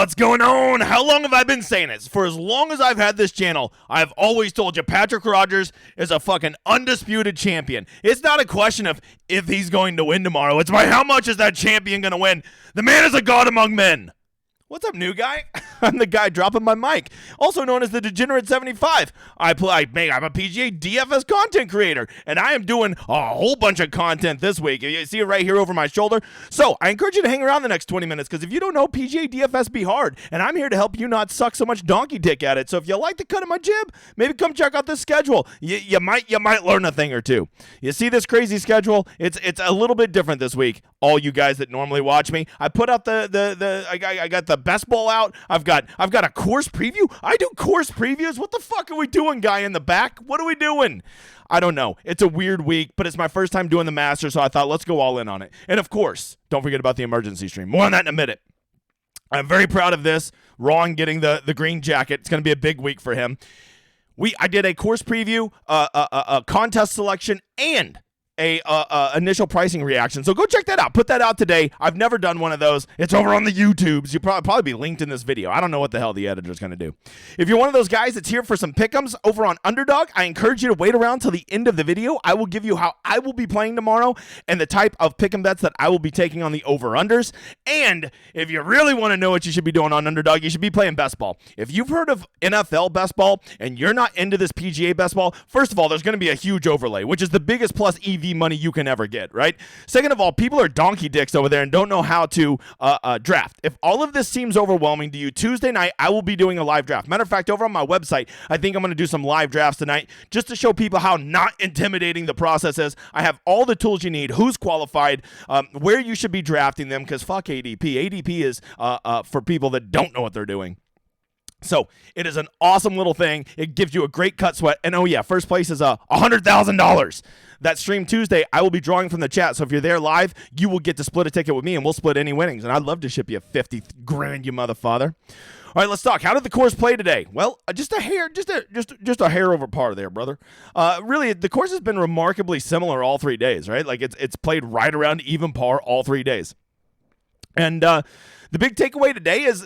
What's going on? How long have I been saying it? For as long as I've had this channel, I've always told you Patrick Rodgers is a fucking undisputed champion. It's not a question of if he's going to win tomorrow. It's by how much is that champion going to win. The man is a god among men. What's up, new guy? I'm the guy dropping my mic, also known as the Degenerate 75. I'm a PGA DFS content creator, and I am doing a whole bunch of content this week. You see it right here over my shoulder. So I encourage you to hang around the next 20 minutes, because if you don't know, PGA DFS be hard, and I'm here to help you not suck so much donkey dick at it. So if you like the cut of my jib, maybe come check out this schedule. You might learn a thing or two. You see this crazy schedule? It's a little bit different this week. All you guys that normally watch me, I put out I got the best ball out. I've got a course preview. I do course previews. What the fuck are we doing, guy in the back? What are we doing? I don't know. It's a weird week, but it's my first time doing the Masters, so I thought let's go all in on it. And of course, don't forget about the emergency stream. More on that in a minute. I'm very proud of this. Ron getting the green jacket. It's going to be a big week for him. I did a course preview, a contest selection, and a initial pricing reaction. So go check that out. Put that out today. I've never done one of those. It's over on the YouTubes. You'll probably be linked in this video. I don't know what the hell the editor's going to do. If you're one of those guys that's here for some pick'ems over on Underdog, I encourage you to wait around till the end of the video. I will give you how I will be playing tomorrow and the type of pick'em bets that I will be taking on the over-unders. And if you really want to know what you should be doing on Underdog, you should be playing best ball. If you've heard of NFL best ball and you're not into this PGA best ball, first of all, there's going to be a huge overlay, which is the biggest plus EV money you can ever get, right? Second of all, people are donkey dicks over there and don't know how to draft. If all of this seems overwhelming to you, Tuesday night, I will be doing a live draft. Matter of fact, over on my website, I think I'm going to do some live drafts tonight just to show people how not intimidating the process is. I have all the tools you need, who's qualified, where you should be drafting them, because fuck ADP. ADP is for people that don't know what they're doing. So it is an awesome little thing. It gives you a great cut sweat. And oh yeah, first place is $100,000. That stream Tuesday, I will be drawing from the chat. So if you're there live, you will get to split a ticket with me, and we'll split any winnings. And I'd love to ship you 50 grand, you motherfather. All right, let's talk. How did the course play today? Well, just a hair over par there, brother. Really, the course has been remarkably similar all 3 days, right? Like it's played right around even par all 3 days. And the big takeaway today is,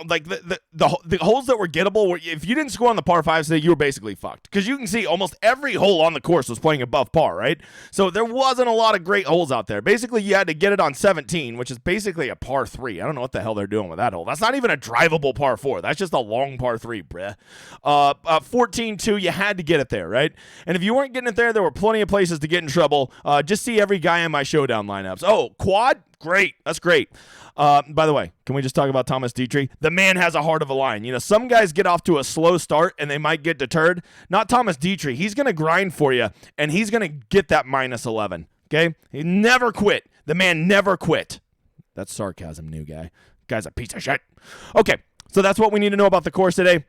like the holes that were gettable, if you didn't score on the par 5s today, you were basically fucked. Because you can see almost every hole on the course was playing above par, right? So there wasn't a lot of great holes out there. Basically, you had to get it on 17, which is basically a par 3. I don't know what the hell they're doing with that hole. That's not even a drivable par 4. That's just a long par 3, bruh. 14-2, you had to get it there, right? And if you weren't getting it there, there were plenty of places to get in trouble. Just see every guy in my Showdown lineups. Oh, quad? Great. That's great. By the way, can we just talk about Thomas Dietrich? The man has a heart of a lion. Some guys get off to a slow start and they might get deterred. Not Thomas Dietrich. He's going to grind for you, and he's going to get that minus 11. Okay? He never quit. The man never quit. That's sarcasm, new guy. Guy's a piece of shit. Okay, so that's what we need to know about the course today.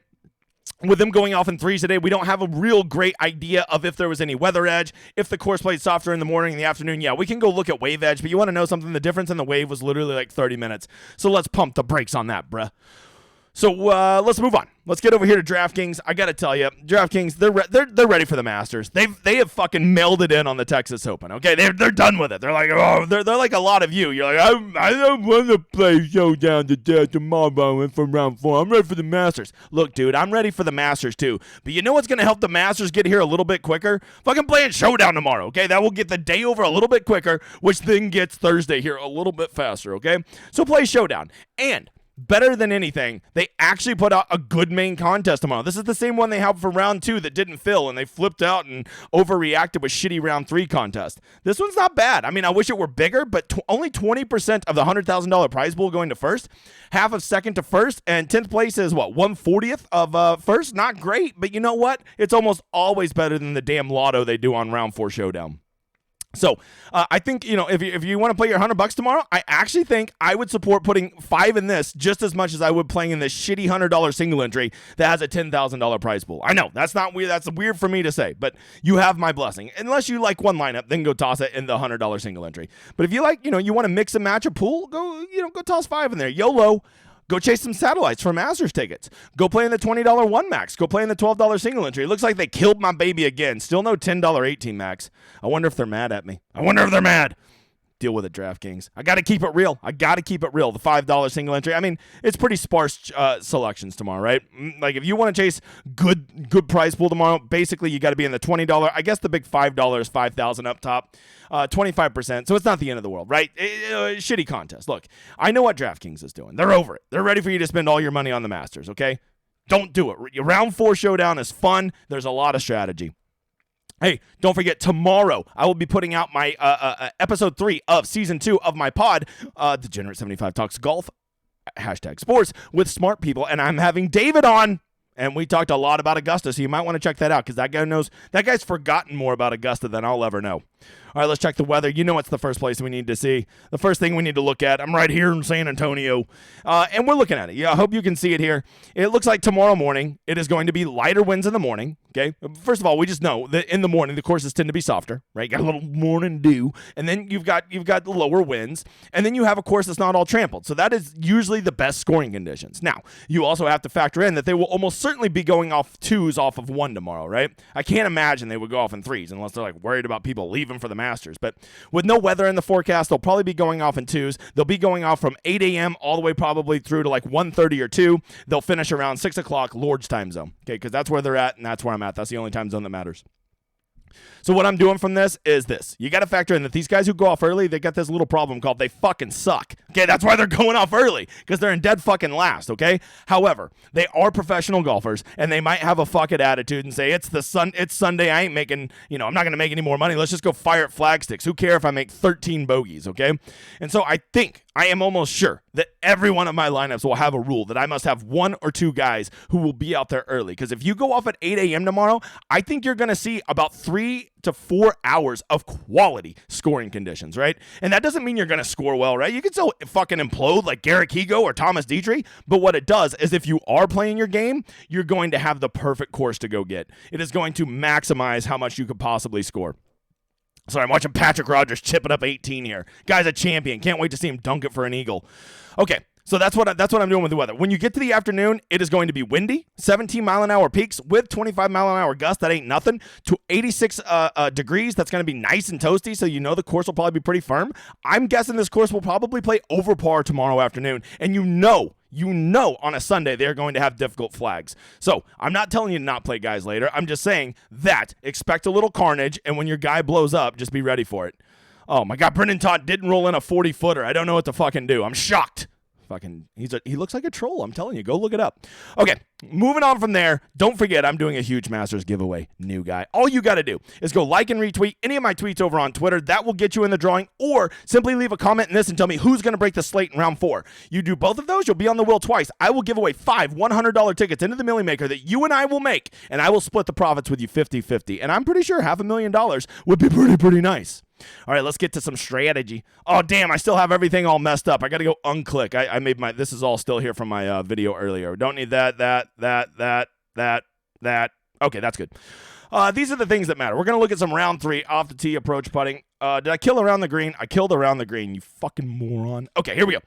With them going off in threes today, we don't have a real great idea of if there was any weather edge. If the course played softer in the morning and the afternoon, yeah, we can go look at wave edge. But you want to know something? The difference in the wave was literally like 30 minutes. So let's pump the brakes on that, bruh. So let's move on. Let's get over here to DraftKings. I got to tell you, DraftKings, they're ready for the Masters. They have fucking mailed it in on the Texas Open. Okay, they're done with it. They're like, oh, they're like a lot of you. You're like, I don't want to play Showdown tomorrow and from round 4. I'm ready for the Masters. Look, dude, I'm ready for the Masters too. But you know what's going to help the Masters get here a little bit quicker? Fucking playing Showdown tomorrow. Okay, that will get the day over a little bit quicker, which then gets Thursday here a little bit faster. Okay, so play Showdown. And better than anything, they actually put out a good main contest tomorrow. This is the same one they had for round 2 that didn't fill, and they flipped out and overreacted with shitty round 3 contest. This one's not bad. I mean, I wish it were bigger, but only 20% of the $100,000 prize pool going to first, half of second to first, and 10th place is what, 1/40th of first? Not great, but you know what? It's almost always better than the damn lotto they do on round 4 Showdown. So I think, if you want to play your $100 tomorrow, I actually think I would support putting 5 in this just as much as I would playing in this shitty $100 single entry that has a $10,000 prize pool. I know that's not weird. That's weird for me to say, but you have my blessing. Unless you like one lineup, then go toss it in the $100 single entry. But if you like, you want to mix and match a pool, go toss 5 in there. YOLO. Go chase some satellites for Masters tickets. Go play in the $20 one max. Go play in the $12 single entry. It looks like they killed my baby again. Still no $10 18 max. I wonder if they're mad at me. I wonder if they're mad. Deal with it, DraftKings. I got to keep it real. The $5 single entry. I mean, it's pretty sparse selections tomorrow, right? Like, if you want to chase good prize pool tomorrow, basically you got to be in the $20. I guess the big $5 is 5,000 up top, 25%. So it's not the end of the world, right? Shitty contest. Look, I know what DraftKings is doing. They're over it. They're ready for you to spend all your money on the Masters, okay? Don't do it. Round 4 showdown is fun. There's a lot of strategy. Hey, don't forget, tomorrow I will be putting out my episode 3 of season 2 of my pod, Degenerate75 Talks Golf, #sports, with smart people, and I'm having David on, and we talked a lot about Augusta, so you might want to check that out, because that guy's forgotten more about Augusta than I'll ever know. All right, let's check the weather. You know it's the first place we need to see. The first thing we need to look at. I'm right here in San Antonio, and we're looking at it. Yeah, I hope you can see it here. It looks like tomorrow morning it is going to be lighter winds in the morning, okay? First of all, we just know that in the morning the courses tend to be softer, right? Got a little morning dew, and then you've got the lower winds, and then you have a course that's not all trampled. So that is usually the best scoring conditions. Now, you also have to factor in that they will almost certainly be going off 2s off of 1 tomorrow, right? I can't imagine they would go off in 3s unless they're like worried about people leaving for the Masters. But with no weather in the forecast, they'll probably be going off in 2s. They'll be going off from 8 a.m. all the way probably through to like 1:30 or 2. They'll finish around 6 o'clock Lord's time zone, okay? Because that's where they're at, and that's where I'm at. That's the only time zone that matters. So what I'm doing from this is this. You got to factor in that these guys who go off early, they got this little problem called they fucking suck. Okay, that's why they're going off early, because they're in dead fucking last, okay? However, they are professional golfers, and they might have a fuck it attitude and say, it's Sunday, I ain't making, I'm not going to make any more money. Let's just go fire at flag sticks. Who cares if I make 13 bogeys, okay? And so I am almost sure that every one of my lineups will have a rule that I must have 1 or 2 guys who will be out there early. Because if you go off at 8 a.m. tomorrow, I think you're going to see about 3 to 4 hours of quality scoring conditions, right? And that doesn't mean you're going to score well, right? You can still fucking implode like Garrick Higo or Thomas Dietrich, but what it does is if you are playing your game, you're going to have the perfect course to go get. It is going to maximize how much you could possibly score. Sorry, I'm watching Patrick Rogers chipping up 18 here. Guy's a champion. Can't wait to see him dunk it for an eagle. Okay, so that's what I'm doing with the weather. When you get to the afternoon, it is going to be windy, 17-mile-an-hour peaks with 25-mile-an-hour gusts. That ain't nothing. To 86 degrees, that's going to be nice and toasty, so you know the course will probably be pretty firm. I'm guessing this course will probably play over par tomorrow afternoon, and you know on a Sunday they're going to have difficult flags. So I'm not telling you to not play guys later. I'm just saying that expect a little carnage, and when your guy blows up, just be ready for it. Oh my God, Brendan Todd didn't roll in a 40-footer. I don't know what to fucking do. I'm shocked. He looks like a troll. I'm telling you, go look it up. Okay, moving on from there. Don't forget, I'm doing a huge Masters giveaway. New guy. All you got to do is go like and retweet any of my tweets over on Twitter. That will get you in the drawing, or simply leave a comment in this and tell me who's going to break the slate in round 4. You do both of those, you'll be on the wheel twice. I will give away 5 $100 tickets into the Millie Maker that you and I will make, and I will split the profits with you 50-50. And I'm pretty sure $500,000 would be pretty nice. All right, let's get to some strategy. Oh, damn, I still have everything all messed up. I got to go unclick. I made this is all still here from my video earlier. Don't need that. Okay, that's good. These are the things that matter. We're going to look at some round 3 off the tee approach putting. Did I kill around the green? I killed around the green, you fucking moron. Okay, here we go.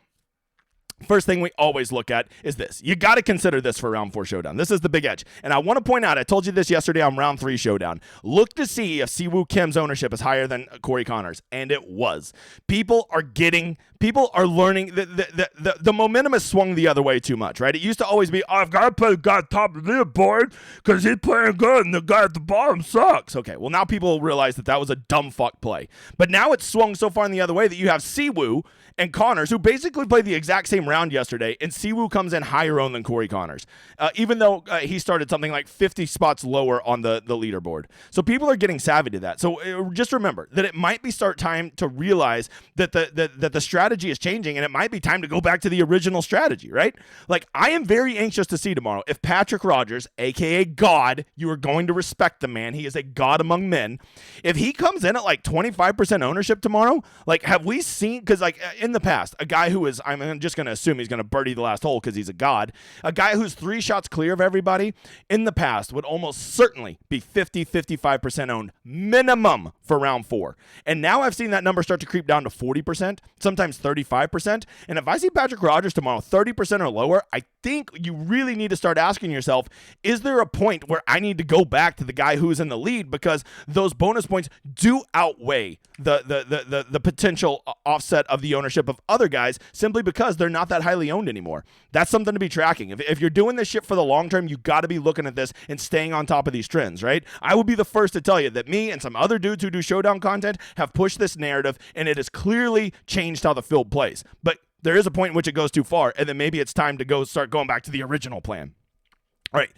First thing we always look at is this. You got to consider this for round 4 showdown. This is the big edge. And I want to point out, I told you this yesterday on round 3 showdown. Look to see if Siwoo Kim's ownership is higher than Corey Connors. And it was. People are learning. The momentum has swung the other way too much, right? It used to always be, I've got to play the guy at the top of the leaderboard because he's playing good and the guy at the bottom sucks. Okay, well now people realize that was a dumb fuck play. But now it's swung so far in the other way that you have Siwoo and Connors, who basically played the exact same round yesterday, and Siwoo comes in higher owned than Corey Connors, even though he started something like 50 spots lower on the leaderboard. So people are getting savvy to that. So just remember that it might be start time to realize that the strategy is changing, and it might be time to go back to the original strategy, right? Like, I am very anxious to see tomorrow if Patrick Rogers, a.k.a. God, you are going to respect the man. He is a god among men. If he comes in at like 25% ownership tomorrow, like, have we seen, because like in in the past, a guy who is, I'm just going to assume he's going to birdie the last hole because he's a god, a guy who's 3 shots clear of everybody in the past would almost certainly be 50-55% owned minimum for round 4. And now I've seen that number start to creep down to 40%, sometimes 35%. And if I see Patrick Rodgers tomorrow 30% or lower, I think you really need to start asking yourself, is there a point where I need to go back to the guy who's in the lead, because those bonus points do outweigh the potential offset of the ownership of other guys simply because they're not that highly owned anymore. That's something to be tracking. If you're doing this shit for the long term, you got to be looking at this and staying on top of these trends, right? I would be the first to tell you that me and some other dudes who do Showdown content have pushed this narrative, and it has clearly changed how the field plays. But there is a point in which it goes too far, and then maybe it's time to start going back to the original plan. All right.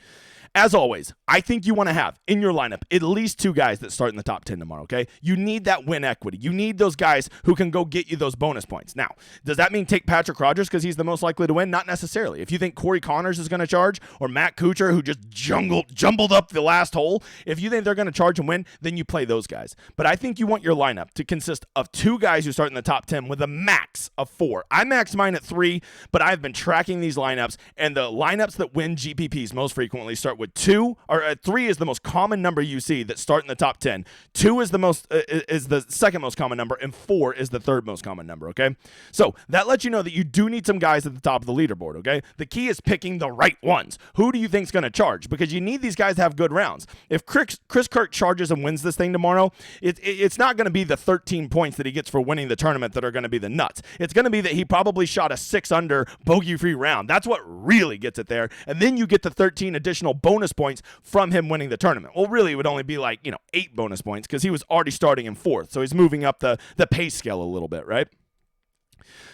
As always, I think you want to have in your lineup at least 2 guys that start in the top 10 tomorrow, okay? You need that win equity. You need those guys who can go get you those bonus points. Now, does that mean take Patrick Rodgers because he's the most likely to win? Not necessarily. If you think Corey Connors is going to charge, or Matt Kuchar, who just jumbled up the last hole, if you think they're going to charge and win, then you play those guys. But I think you want your lineup to consist of 2 guys who start in the top 10 with a max of 4. I maxed mine at 3, but I've been tracking these lineups, and the lineups that win GPPs most frequently start with 2, or 3 is the most common number you see that start in the top 10. 2 is the second most common number, and 4 is the third most common number, okay? So that lets you know that you do need some guys at the top of the leaderboard, okay? The key is picking the right ones. Who do you think is going to charge? Because you need these guys to have good rounds. If Chris Kirk charges and wins this thing tomorrow, it's not going to be the 13 points that he gets for winning the tournament that are going to be the nuts. It's going to be that he probably shot a 6-under bogey-free round. That's what really gets it there. And then you get the 13 additional bonus points from him winning the tournament. Well, really, it would only be like, 8 bonus points because he was already starting in 4th. So he's moving up the pay scale a little bit, right?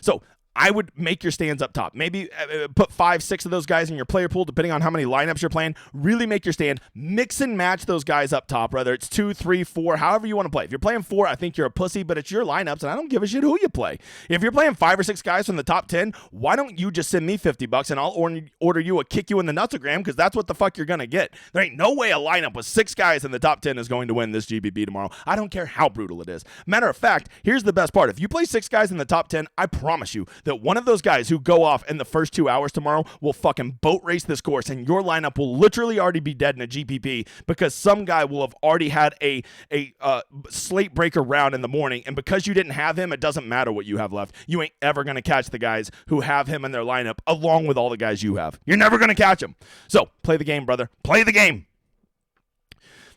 So I would make your stands up top. Maybe put 5, 6 of those guys in your player pool, depending on how many lineups you're playing. Really make your stand. Mix and match those guys up top, whether it's 2, 3, 4, however you want to play. If you're playing 4, I think you're a pussy, but it's your lineups, and I don't give a shit who you play. If you're playing 5 or 6 guys from the top 10, why don't you just send me $50 and I'll order you a kick you in the nutsogram, because that's what the fuck you're going to get. There ain't no way a lineup with 6 guys in the top 10 is going to win this GBB tomorrow. I don't care how brutal it is. Matter of fact, here's the best part. If you play 6 guys in the top 10, I promise you that one of those guys who go off in the first 2 hours tomorrow will fucking boat race this course, and your lineup will literally already be dead in a GPP because some guy will have already had a slate breaker round in the morning, and because you didn't have him, it doesn't matter what you have left. You ain't ever going to catch the guys who have him in their lineup along with all the guys you have. You're never going to catch them. So play the game, brother. Play the game.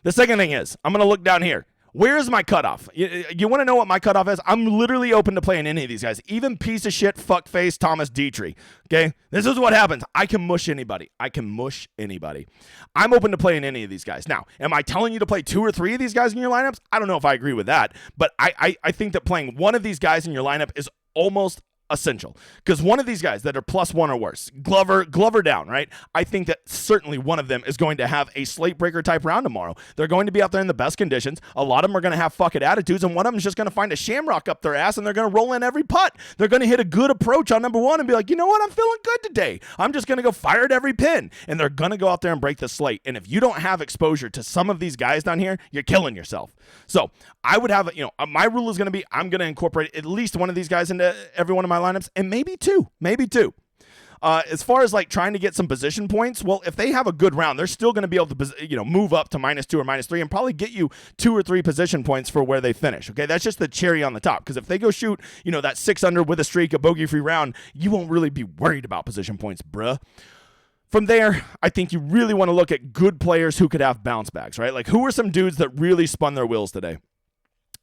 The second thing is, I'm going to look down here. Where is my cutoff? You want to know what my cutoff is? I'm literally open to playing any of these guys, even piece of shit, fuckface Thomas Dietrich. Okay? This is what happens. I can mush anybody. I'm open to playing any of these guys. Now, am I telling you to play 2 or 3 of these guys in your lineups? I don't know if I agree with that, but I think that playing one of these guys in your lineup is almost essential, because one of these guys that are +1 or worse, Glover down, right? I think that certainly one of them is going to have a slate breaker type round tomorrow. They're going to be out there in the best conditions. A lot of them are going to have fucking attitudes, and one of them is just going to find a shamrock up their ass, and they're going to roll in every putt. They're going to hit a good approach on number 1 and be like, you know what? I'm feeling good today. I'm just going to go fire at every pin, and they're going to go out there and break the slate. And if you don't have exposure to some of these guys down here, you're killing yourself. So I would have, my rule is going to be, I'm going to incorporate at least one of these guys into every one of my lineups, and maybe two. As far as like trying to get some position points, well, if they have a good round, they're still going to be able to, move up to -2 or -3 and probably get you 2 or 3 position points for where they finish. Okay, that's just the cherry on the top. Because if they go shoot, that 6-under with a streak, a bogey-free round, you won't really be worried about position points, bruh. From there, I think you really want to look at good players who could have bounce backs, right? Like, who are some dudes that really spun their wheels today?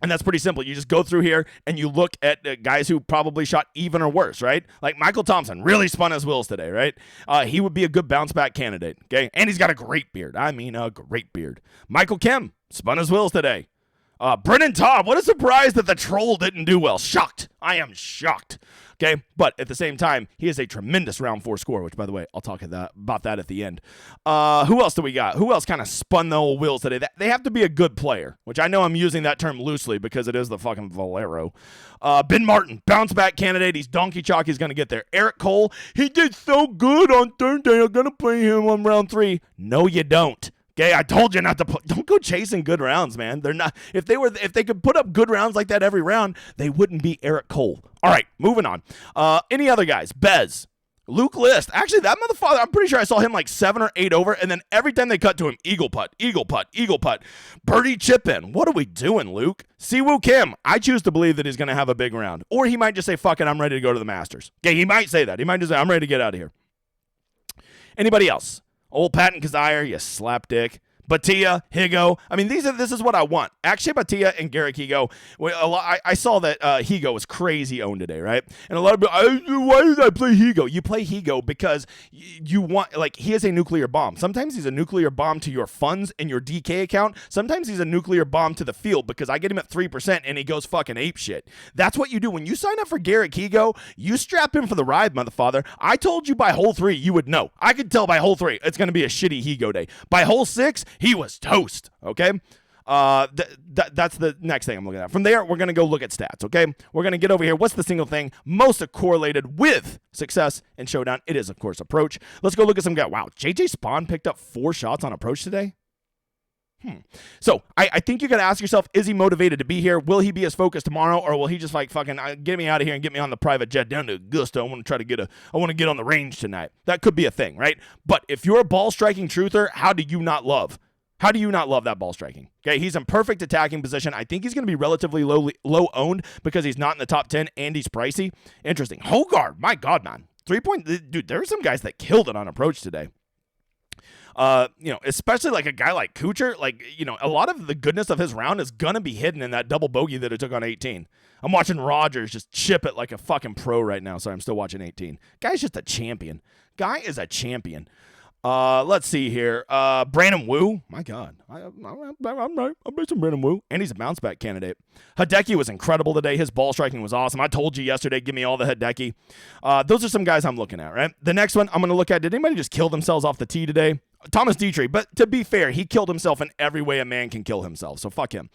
And that's pretty simple. You just go through here and you look at guys who probably shot even or worse, right? Like Michael Thompson really spun his wheels today, right? He would be a good bounce back candidate, okay? And he's got a great beard. I mean, a great beard. Michael Kim spun his wheels today. Brennan Taub, what a surprise that the troll didn't do well. Shocked. I am shocked. Okay, but at the same time, he has a tremendous round 4 score, which, by the way, I'll talk about that at the end. Who else do we got? Who else kind of spun the old wheels today? They have to be a good player, which I know I'm using that term loosely because it is the fucking Valero. Ben Martin, bounce back candidate. He's donkey chalk. He's going to get there. Eric Cole, he did so good on Thursday. I'm going to play him on round 3. No, you don't. Okay, I told you not to don't go chasing good rounds, man. They're not. If they could put up good rounds like that every round, they wouldn't be Eric Cole. All right, moving on. Any other guys? Bez, Luke List. Actually, that motherfucker, I'm pretty sure I saw him like 7 or 8 over, and then every time they cut to him, eagle putt, eagle putt, eagle putt, birdie chip in. What are we doing, Luke? Siwoo Kim. I choose to believe that he's going to have a big round, or he might just say, "Fuck it, I'm ready to go to the Masters." Okay, he might say that. He might just say, "I'm ready to get out of here." Anybody else? Old Patton Kazire, you slapdick. Batia, Higo. I mean, this is what I want. Actually, Batia and Garrett Higo. I saw that Higo was crazy owned today, right? And a lot of people, why did I play Higo? You play Higo because you want, like, he is a nuclear bomb. Sometimes he's a nuclear bomb to your funds and your DK account. Sometimes he's a nuclear bomb to the field because I get him at 3% and he goes fucking ape shit. That's what you do. When you sign up for Garrett Higo, you strap him for the ride, motherfather. I told you by hole 3, you would know. I could tell by hole 3, it's going to be a shitty Higo day. By hole 6, he was toast, okay? That's the next thing I'm looking at. From there, we're going to go look at stats, okay? We're going to get over here. What's the single thing most correlated with success in Showdown? It is, of course, approach. Let's go look at some guy. Wow, JJ Spawn picked up 4 shots on approach today? So I think you got to ask yourself, is he motivated to be here? Will he be as focused tomorrow, or will he just like fucking get me out of here and get me on the private jet down to Augusta? I want to get on the range tonight. That could be a thing, right? But if you're a ball striking truther, how do you not love that ball striking? Okay, he's in perfect attacking position. I think he's going to be relatively low owned because he's not in the top 10 and he's pricey. Interesting. Hogard, my God, man. 3-point, dude, there are some guys that killed it on approach today. Especially like a guy like Kuchar, like, a lot of the goodness of his round is going to be hidden in that double bogey that it took on 18. I'm watching Rogers just chip it like a fucking pro right now, so I'm still watching 18. Guy's just a champion. Guy is a champion. Let's see here. Brandon Wu. My God. I'm based on Brandon Wu. And he's a bounce back candidate. Hideki was incredible today. His ball striking was awesome. I told you yesterday, give me all the Hideki. Those are some guys I'm looking at, right? The next one I'm going to look at, did anybody just kill themselves off the tee today? Thomas Dietrich, but to be fair, he killed himself in every way a man can kill himself, so fuck him.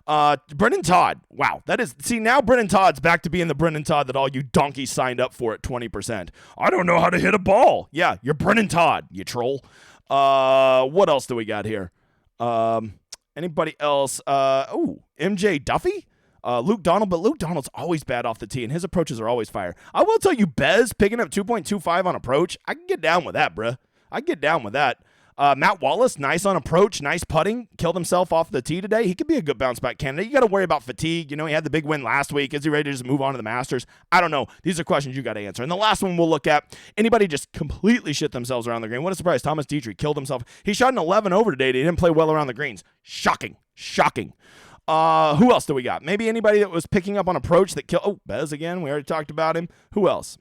Brendan Todd, wow, now Brendan Todd's back to being the Brendan Todd that all you donkeys signed up for at 20%. I don't know how to hit a ball. Yeah, you're Brendan Todd, you troll. What else do we got here? Anybody else? MJ Duffy? Luke Donald, but Luke Donald's always bad off the tee, and his approaches are always fire. I will tell you, Bez picking up 2.25 on approach, I can get down with that, bruh. I can get down with that. Matt Wallace, nice on approach, nice putting, killed himself off the tee today. He could be a good bounce back candidate. You got to worry about fatigue. He had the big win last week. Is he ready to just move on to the Masters? I don't know. These are questions you got to answer. And the last one we'll look at, anybody just completely shit themselves around the green. What a surprise. Thomas Dietrich killed himself. He shot an 11 over today. He didn't play well around the greens. Shocking. Who else do we got? Maybe anybody that was picking up on approach that killed. Oh, Bez again. We already talked about him. Who else?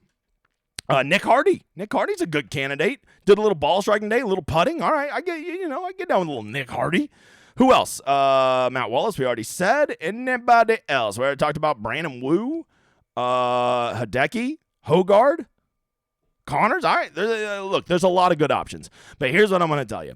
Nick Hardy. Nick Hardy's a good candidate. Did a little ball striking day, a little putting. All right, I get down with a little Nick Hardy. Who else? Matt Wallace, we already said. Anybody else? We already talked about Brandon Wu, Hideki, Hogard, Connors. All right, look, there's a lot of good options. But here's what I'm going to tell you.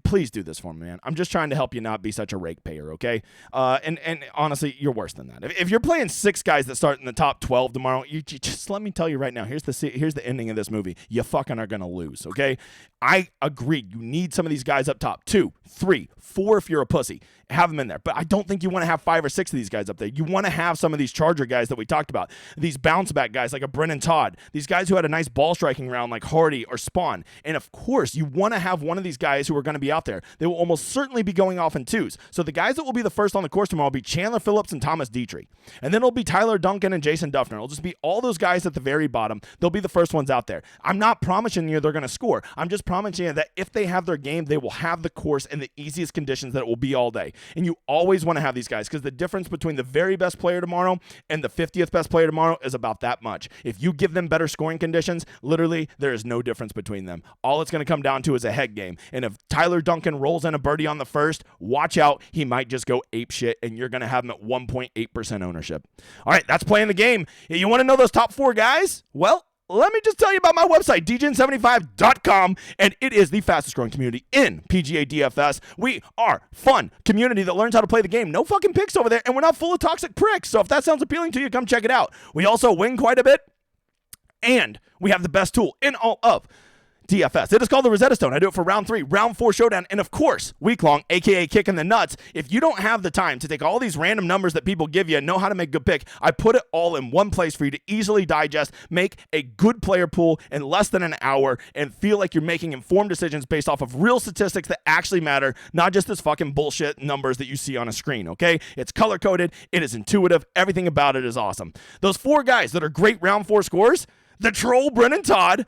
Please do this for me, man. I'm just trying to help you not be such a rake payer, okay? And honestly, you're worse than that. If you're playing 6 guys that start in the top 12 tomorrow, you just let me tell you right now, here's the ending of this movie. You fucking are going to lose, okay? I agree. You need some of these guys up top. 2, 3, 4 if you're a pussy. Have them in there. But I don't think you want to have 5 or 6 of these guys up there. You want to have some of these Charger guys that we talked about. These bounce back guys like a Brennan Todd. These guys who had a nice ball striking round like Hardy or Spawn. And of course, you want to have one of these guys who are going to be out there. They will almost certainly be going off in 2s. So the guys that will be the first on the course tomorrow will be Chandler Phillips and Thomas Dietrich. And then it'll be Tyler Duncan and Jason Duffner. It'll just be all those guys at the very bottom. They'll be the first ones out there. I'm not promising you they're going to score. I'm just promising you that if they have their game, they will have the course in the easiest conditions that it will be all day. And you always want to have these guys because the difference between the very best player tomorrow and the 50th best player tomorrow is about that much. If you give them better scoring conditions, literally there is no difference between them. All it's going to come down to is a head game. And if Tyler Duncan rolls in a birdie on the first, watch out. He might just go ape shit and you're going to have him at 1.8% ownership. All right, that's playing the game. You want to know those top 4 guys? Well, let me just tell you about my website, djn75.com, and it is the fastest growing community in PGA DFS. We are fun community that learns how to play the game. No fucking picks over there, and we're not full of toxic pricks. So if that sounds appealing to you, come check it out. We also win quite a bit, and we have the best tool in all of DFS. It is called the Rosetta Stone. I do it for round 3, round 4 showdown, and of course, week long, aka kicking the nuts. If you don't have the time to take all these random numbers that people give you and know how to make a good pick, I put it all in one place for you to easily digest, make a good player pool in less than an hour, and feel like you're making informed decisions based off of real statistics that actually matter, not just this fucking bullshit numbers that you see on a screen, okay? It's color-coded, it is intuitive, everything about it is awesome. Those 4 guys that are great round 4 scores, the troll Brennan Todd,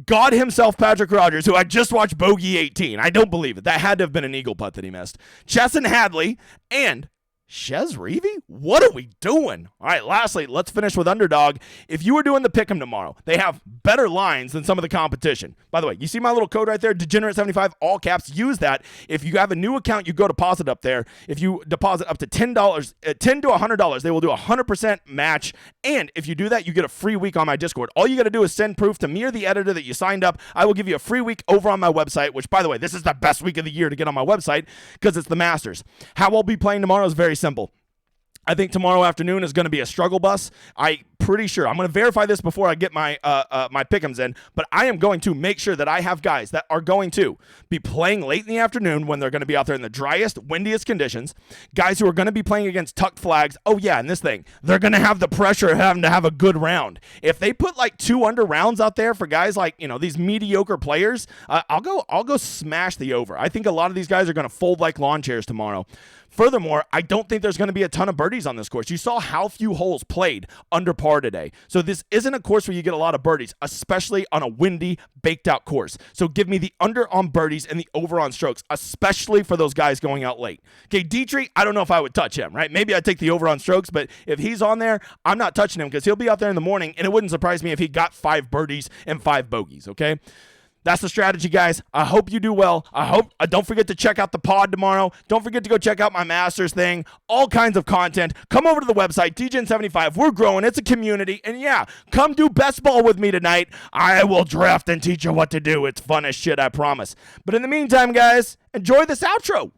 God himself, Patrick Rogers, who I just watched bogey 18. I don't believe it. That had to have been an eagle putt that he missed. Chesson Hadley and Shez Reavy? What are we doing? All right, lastly, let's finish with Underdog. If you were doing the pick'em tomorrow, they have better lines than some of the competition. By the way, you see my little code right there, Degenerate75, all caps. Use that. If you have a new account, you go deposit up there. If you deposit up to $10, $10 to $100, they will do a 100% match. And if you do that, you get a free week on my Discord. All you got to do is send proof to me or the editor that you signed up. I will give you a free week over on my website, which, by the way, this is the best week of the year to get on my website because it's the Masters. How I'll be playing tomorrow is very simple. I think tomorrow afternoon is going to be a struggle bus. I'm pretty sure. I'm going to verify this before I get my my pick'ems in, but I am going to make sure that I have guys that are going to be playing late in the afternoon when they're going to be out there in the driest, windiest conditions, guys who are going to be playing against tucked flags. Oh yeah, and this thing, they're going to have the pressure of having to have a good round. If they put like 2 under rounds out there for guys like, you know, these mediocre players, I'll go smash the over. I think a lot of these guys are going to fold like lawn chairs tomorrow. Furthermore, I don't think there's going to be a ton of birdies on this course. You saw how few holes played under par today. So this isn't a course where you get a lot of birdies, especially on a windy, baked out course. So give me the under on birdies and the over on strokes, especially for those guys going out late. Okay, Dietrich, I don't know if I would touch him, right? Maybe I'd take the over on strokes, but if he's on there, I'm not touching him because he'll be out there in the morning, and it wouldn't surprise me if he got 5 birdies and 5 bogeys, okay? That's the strategy, guys. I hope you do well. Don't forget to check out the pod tomorrow. Don't forget to go check out my Masters thing. All kinds of content. Come over to the website, DGen75. We're growing. It's a community. And yeah, come do best ball with me tonight. I will draft and teach you what to do. It's fun as shit, I promise. But in the meantime, guys, enjoy this outro.